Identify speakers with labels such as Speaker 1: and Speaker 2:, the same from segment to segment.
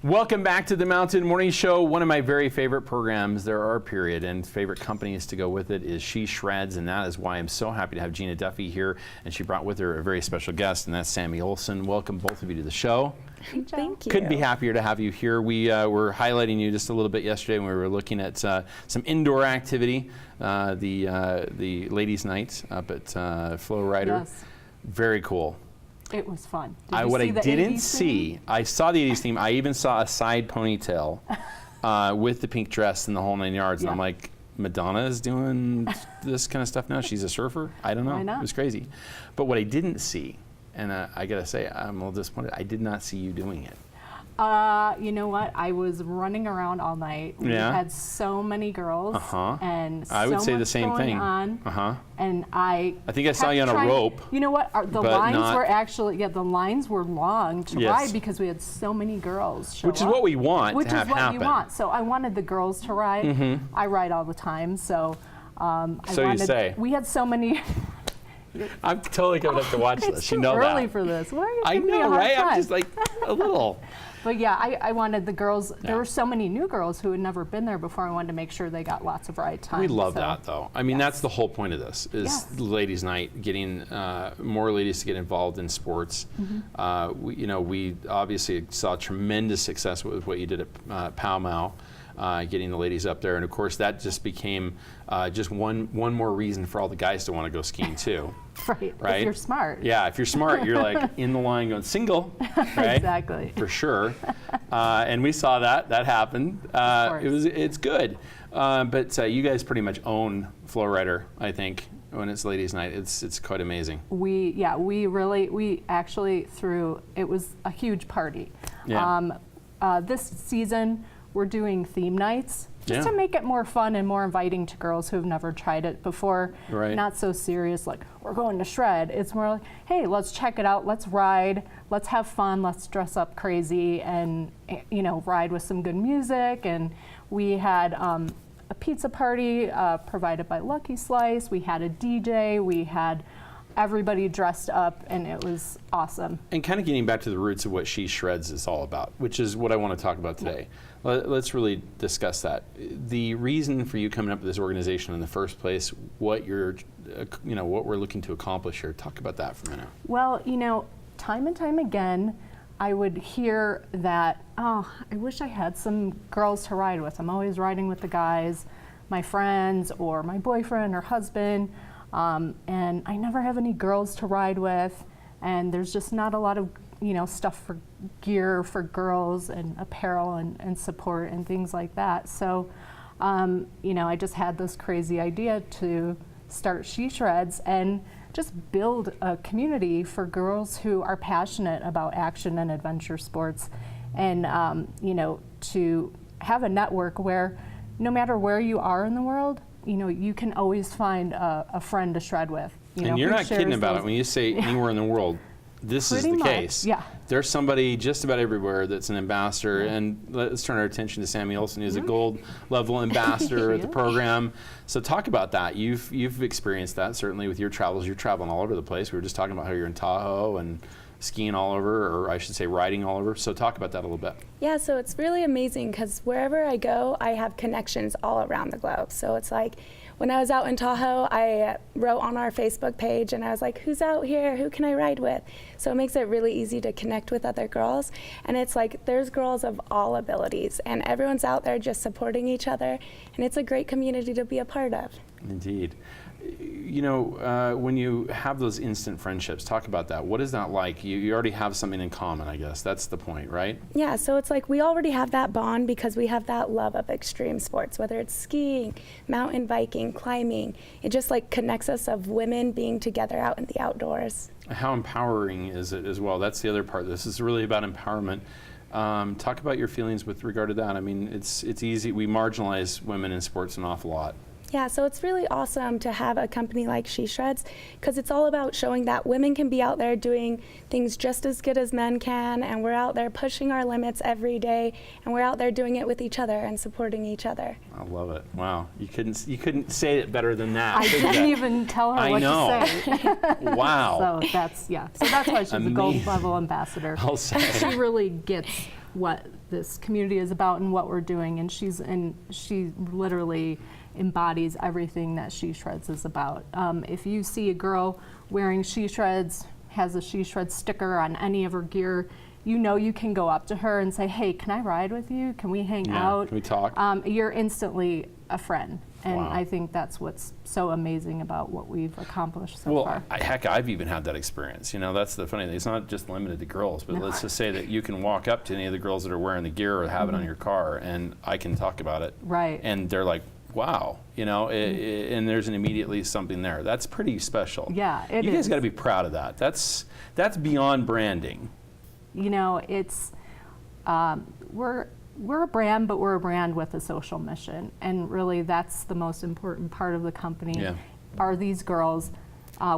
Speaker 1: Welcome back to the Mountain Morning Show, one of my very favorite programs there are, period, and favorite companies to go with it is She Shreds, and that is why I'm so happy to have Gina Duffy here, and she brought with her a very special guest, and that's Sammy Olsen. Welcome both of you to the show.
Speaker 2: Thank you.
Speaker 1: Couldn't be happier to have you here. We were highlighting you just a little bit yesterday when we were looking at some indoor activity, the ladies' night up at FlowRider.
Speaker 2: Yes.
Speaker 1: Very cool.
Speaker 2: It was fun.
Speaker 1: What I didn't see, I saw the 80s theme. I even saw a side ponytail with the pink dress and the whole 9 yards.
Speaker 2: Yeah.
Speaker 1: And I'm like, Madonna is doing this kind of stuff now? She's a surfer? I don't know.
Speaker 2: Why not?
Speaker 1: It was crazy. But what I didn't see, and I got to say, I'm a little disappointed, I did not see you doing it.
Speaker 2: You know what? I was running around all night. We had so many girls, and so
Speaker 1: I would say
Speaker 2: much
Speaker 1: the same
Speaker 2: going
Speaker 1: thing.
Speaker 2: On, and I
Speaker 1: think I saw you on a rope.
Speaker 2: You know what? The lines were actually, the lines were long to ride because we had so many girls show
Speaker 1: Which is
Speaker 2: up.
Speaker 1: what we want
Speaker 2: Which
Speaker 1: to have
Speaker 2: is what
Speaker 1: happen.
Speaker 2: you want. So I wanted the girls to ride. I ride all the time, so
Speaker 1: you say.
Speaker 2: We had so many.
Speaker 1: I'm totally coming up to watch this.
Speaker 2: It's
Speaker 1: You
Speaker 2: too
Speaker 1: know
Speaker 2: early
Speaker 1: that.
Speaker 2: for this. Why are you
Speaker 1: I
Speaker 2: giving me a
Speaker 1: know,
Speaker 2: hard
Speaker 1: right?
Speaker 2: time?
Speaker 1: I'm just like a little.
Speaker 2: But yeah, I wanted the girls, there were so many new girls who had never been there before. I wanted to make sure they got lots of ride time.
Speaker 1: We love that, though. I mean, that's the whole point of this, is
Speaker 2: Yes.
Speaker 1: ladies' night, getting more ladies to get involved in sports. We obviously saw tremendous success with what you did at Pow Mau, getting the ladies up there. And of course, that just became just one more reason for all the guys to want to go skiing, too.
Speaker 2: Right? If you're smart.
Speaker 1: Yeah, if you're smart, you're like in the line going single, right?
Speaker 2: Exactly.
Speaker 1: For sure. And we saw that happened. It's good. But you guys pretty much own FlowRider, I think, when it's ladies' night. It's quite amazing.
Speaker 2: We actually threw, it was a huge party.
Speaker 1: Yeah.
Speaker 2: This season, we're doing theme nights just to make it more fun and more inviting to girls who've never tried it before.
Speaker 1: Right.
Speaker 2: Not so serious, like, we're going to shred. It's more like, hey, let's check it out, let's ride, let's have fun, let's dress up crazy and, ride with some good music. And we had a pizza party provided by Lucky Slice. We had a DJ, we had everybody dressed up, and it was awesome.
Speaker 1: And kind of getting back to the roots of what She Shreds is all about, which is what I want to talk about today. Let's really discuss that. The reason for you coming up with this organization in the first place, what you're, what we're looking to accomplish here. Talk about that for a minute.
Speaker 2: Well, time and time again, I would hear that, I wish I had some girls to ride with. I'm always riding with the guys, my friends, or my boyfriend or husband. And I never have any girls to ride with, and there's just not a lot of stuff for gear for girls and apparel and support and things like that. So I just had this crazy idea to start She Shreds and just build a community for girls who are passionate about action and adventure sports, and to have a network where no matter where you are in the world, you can always find a friend to shred with.
Speaker 1: And you're not kidding about it when you say anywhere in the world. This is the case.
Speaker 2: Yeah.
Speaker 1: There's somebody just about everywhere that's an ambassador, and let's turn our attention to Sammy Olsen, who's a gold level ambassador at the program. So talk about that. You've experienced that certainly with your travels. You're traveling all over the place. We were just talking about how you're in Tahoe and skiing all over, or I should say riding all over. So talk about that a little bit.
Speaker 3: Yeah, so it's really amazing because wherever I go, I have connections all around the globe. So it's like, when I was out in Tahoe, I wrote on our Facebook page and I was like, who's out here? Who can I ride with? So it makes it really easy to connect with other girls. And it's like, there's girls of all abilities and everyone's out there just supporting each other. And it's a great community to be a part of.
Speaker 1: Indeed. When you have those instant friendships, talk about that. What is that like? You already have something in common, I guess. That's the point, right?
Speaker 3: Yeah, so it's like we already have that bond because we have that love of extreme sports, whether it's skiing, mountain biking, climbing. It just like connects us of women being together out in the outdoors.
Speaker 1: How empowering is it as well? That's the other part. This is really about empowerment. Talk about your feelings with regard to that. I mean, it's easy. We marginalize women in sports an awful lot.
Speaker 3: Yeah, so it's really awesome to have a company like She Shreds because it's all about showing that women can be out there doing things just as good as men can, and we're out there pushing our limits every day, and we're out there doing it with each other and supporting each other.
Speaker 1: I love it. Wow, you couldn't say it better than that.
Speaker 2: I didn't even tell her what to say.
Speaker 1: Wow.
Speaker 2: So that's why she's a gold level ambassador.
Speaker 1: I'll say.
Speaker 2: She really gets what this community is about and what we're doing. And she literally embodies everything that She Shreds is about. If you see a girl wearing She Shreds, has a She Shreds sticker on any of her gear, you know you can go up to her and say, hey, can I ride with you? Can we hang out?
Speaker 1: Can we talk?
Speaker 2: You're instantly a friend. And
Speaker 1: Wow.
Speaker 2: I think that's what's so amazing about what we've accomplished so far.
Speaker 1: Heck, I've even had that experience. You know, that's the funny thing. It's not just limited to girls, but let's just say that you can walk up to any of the girls that are wearing the gear or have it on your car, and I can talk about it.
Speaker 2: Right.
Speaker 1: And they're like, wow, you know, and there's immediately something there. That's pretty special.
Speaker 2: Yeah, it
Speaker 1: You guys
Speaker 2: is.
Speaker 1: got to be proud of that. That's beyond branding.
Speaker 2: You know, it's we're a brand, but we're a brand with a social mission, and really that's the most important part of the company.
Speaker 1: Yeah.
Speaker 2: Are these girls?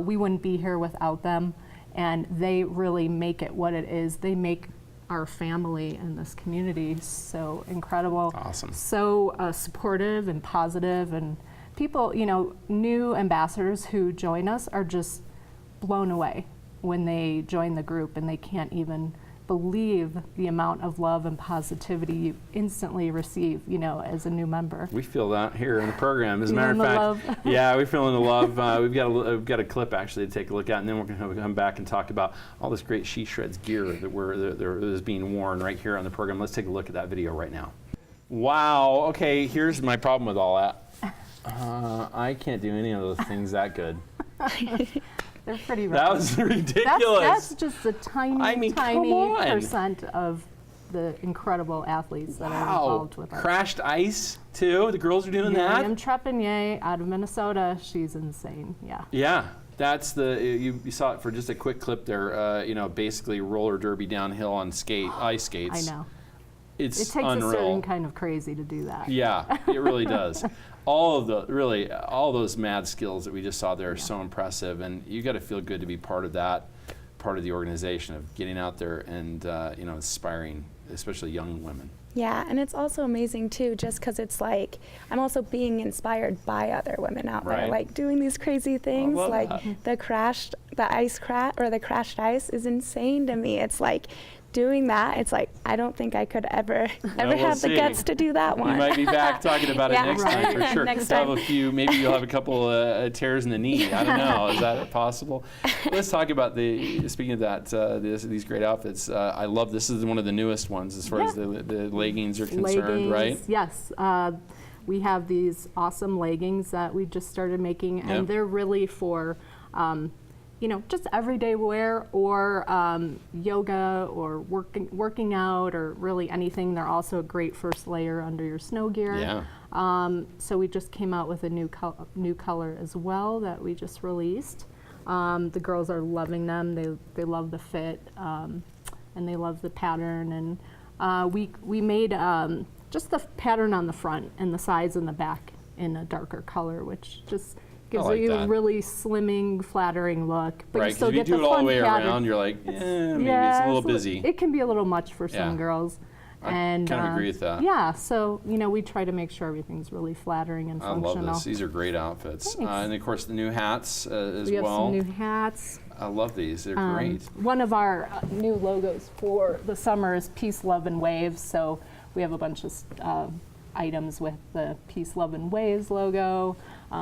Speaker 2: We wouldn't be here without them, and they really make it what it is. They make our family and this community so incredible.
Speaker 1: Awesome.
Speaker 2: So supportive and positive, and people, you know, new ambassadors who join us are just blown away when they join the group, and they can't even believe the amount of love and positivity you instantly receive, you know, as a new member.
Speaker 1: We feel that here in the program. As a matter of
Speaker 2: Feeling
Speaker 1: fact,
Speaker 2: the love.
Speaker 1: yeah, we're feeling the love. We've got a clip actually to take a look at, and then we're going to come back and talk about all this great She Shreds gear that is being worn right here on the program. Let's take a look at that video right now. Wow. Okay, here's my problem with all that. I can't do any of those things that good.
Speaker 2: They're pretty
Speaker 1: That
Speaker 2: rough.
Speaker 1: was ridiculous.
Speaker 2: That's just a tiny,
Speaker 1: come
Speaker 2: tiny
Speaker 1: on.
Speaker 2: percent of the incredible athletes that are involved with us.
Speaker 1: Crashed ice too. The girls are doing that.
Speaker 2: Miriam Trepanier out of Minnesota, she's insane. Yeah.
Speaker 1: Yeah, that's you saw it for just a quick clip there. You know, basically roller derby downhill on ice skates.
Speaker 2: I know.
Speaker 1: It's
Speaker 2: It takes
Speaker 1: unreal.
Speaker 2: a certain kind of crazy to do that.
Speaker 1: Yeah, it really does. All those mad skills that we just saw there are so impressive, and you got to feel good to be part of that, part of the organization of getting out there and you know, inspiring, especially young women.
Speaker 3: Yeah, and it's also amazing too, just because it's like I'm also being inspired by other women out there,
Speaker 1: Right.
Speaker 3: like doing these crazy things.
Speaker 1: love
Speaker 3: Like
Speaker 1: that.
Speaker 3: the crashed ice is insane to me. It's like doing that. It's like I don't think I could ever
Speaker 1: we'll
Speaker 3: have
Speaker 1: see.
Speaker 3: the guts to do that one.
Speaker 1: You might be back talking about it
Speaker 3: Yeah.
Speaker 1: next time for sure.
Speaker 3: Next
Speaker 1: You'll
Speaker 3: time.
Speaker 1: have a few, maybe you'll have a couple tears in the knee. I don't know. Is that possible? Let's talk about speaking of that, these great outfits. I love this is one of the newest ones as far as the leggings are concerned, right?
Speaker 2: Yes. We have these awesome leggings that we just started making, and
Speaker 1: Yep.
Speaker 2: they're really for, you know, just everyday wear or yoga or working out or really anything. They're also a great first layer under your snow gear.
Speaker 1: Yeah.
Speaker 2: So we just came out with a new color as well that we just released. The girls are loving them. They love the fit, and they love the pattern. And we made just the pattern on the front and the sides and the back in a darker color, which just gives
Speaker 1: like
Speaker 2: you
Speaker 1: that.
Speaker 2: a really slimming, flattering look. But
Speaker 1: Right,
Speaker 2: you still
Speaker 1: because if you
Speaker 2: get
Speaker 1: do it all the
Speaker 2: fun
Speaker 1: way
Speaker 2: pattern.
Speaker 1: around, you're like, maybe it's
Speaker 2: Yeah,
Speaker 1: a little busy.
Speaker 2: It can be a little much for some
Speaker 1: Yeah.
Speaker 2: girls.
Speaker 1: I
Speaker 2: And
Speaker 1: kind of agree with that.
Speaker 2: Yeah, so you know, we try to make sure everything's really flattering and
Speaker 1: I
Speaker 2: functional.
Speaker 1: love this. These are great outfits.
Speaker 2: Thanks.
Speaker 1: And of course, the new hats as
Speaker 2: We have
Speaker 1: well.
Speaker 2: some new hats.
Speaker 1: I love these. They're great.
Speaker 2: One of our new logos for the summer is Peace, Love, and Waves. So we have a bunch of items with the Peace, Love, and Waves logo.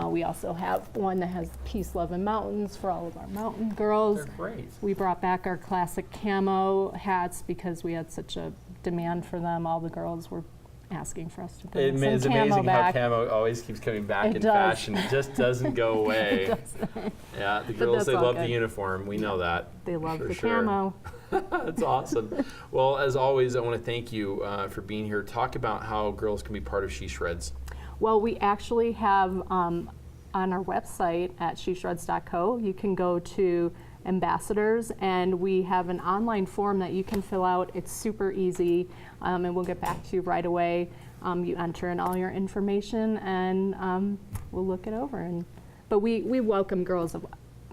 Speaker 2: We also have one that has Peace, Love, and Mountains for all of our mountain girls.
Speaker 1: They're great.
Speaker 2: We brought back our classic camo hats because we had such a demand for them. All the girls were asking for us to bring
Speaker 1: It's
Speaker 2: some camo
Speaker 1: amazing
Speaker 2: back.
Speaker 1: how camo always keeps coming back
Speaker 2: It
Speaker 1: in
Speaker 2: does.
Speaker 1: fashion. It just doesn't go away. Yeah, the girls,
Speaker 2: that's
Speaker 1: they
Speaker 2: all
Speaker 1: love the
Speaker 2: good.
Speaker 1: uniform. We know that.
Speaker 2: They love
Speaker 1: for
Speaker 2: the
Speaker 1: sure.
Speaker 2: camo.
Speaker 1: That's awesome. Well, as always, I want to thank you for being here. Talk about how girls can be part of She Shreds.
Speaker 2: Well, we actually have on our website at sheshreds.co, you can go to ambassadors, and we have an online form that you can fill out. It's super easy, and we'll get back to you right away. You enter in all your information, and we'll look it over. But we welcome girls of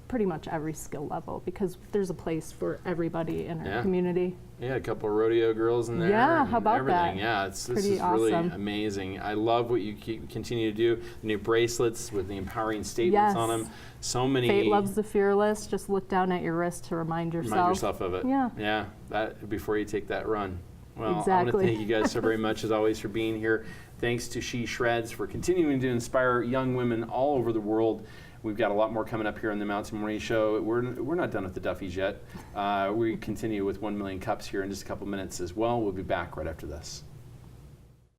Speaker 2: pretty much every skill level because there's a place for everybody in our
Speaker 1: Yeah.
Speaker 2: community.
Speaker 1: Yeah, a couple of rodeo girls in there.
Speaker 2: Yeah,
Speaker 1: and
Speaker 2: how about
Speaker 1: everything.
Speaker 2: that?
Speaker 1: Yeah, this
Speaker 2: Pretty
Speaker 1: is really
Speaker 2: awesome.
Speaker 1: amazing. I love what you continue to do. The new bracelets with the empowering statements on
Speaker 2: Yes.
Speaker 1: them. So many.
Speaker 2: Fate loves the fearless. Just look down at your wrist to remind yourself.
Speaker 1: Remind yourself of it.
Speaker 2: Yeah.
Speaker 1: Yeah. That before you take that run. Well, I want
Speaker 2: Exactly.
Speaker 1: to thank you guys so very much, as always, for being here. Thanks to She Shreds for continuing to inspire young women all over the world. We've got a lot more coming up here on the Mountain Morning Show. We're not done with the Duffys yet. We continue with 1 Million Cups here in just a couple minutes as well. We'll be back right after this.